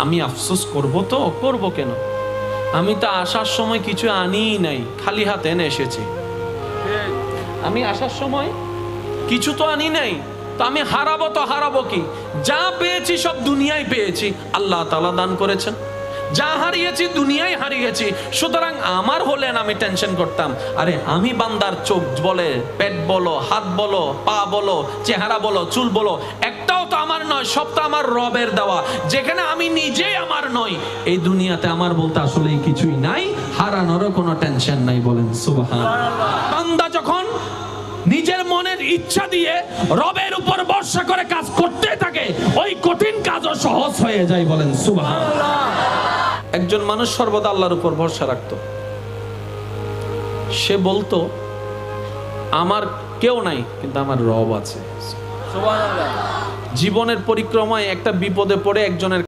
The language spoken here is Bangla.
আমি আফসোস করব তো? করব কেন? আমি তো আসার সময় কিছু আনিই নাই, খালি হাতে এনে এসেছি। আমি আসার সময় কিছু তো আনি নাই, তো আমি হারাবো তো হারাবো কি? যা পেয়েছি সব দুনিয়ায় পেয়েছি, আল্লাহ তাআলা দান করেছেন। যা হারিয়েছি দুনিয়ায় হারিয়েছি, সুতরাং আমার হলেন আমি টেনশন করতাম। আরে আমি বান্দার চোখ বলে, পেট বলো, হাত বলো, পা বলো, চেহারা বলো, চুল বলো, একটাও তো আমার নয়, সব তো আমার রবের দেওয়া। যেখানে আমি নিজেই আমার নই, এই দুনিয়াতে আমার বলতে আসলে কিছুই নাই, হারানোরও কোনো টেনশন নাই। বলেন সুবহানাল্লাহ। বান্দা যখন নিজের মনের ইচ্ছা দিয়ে রবের উপর ভরসা করে কাজ করতে থাকে, ওই কঠিন কাজও সহজ হয়ে যায়। বলেন সুবহানাল্লাহ। একজন মানুষ সর্বদা আল্লাহর উপর ভরসা রাখতো। সে বলতো, আমার কেউ নাই, কিন্তু আমার রব আছে। সুবহানাল্লাহ। জীবনের পরিক্রমায় একটা বিপদে পড়ে একজনের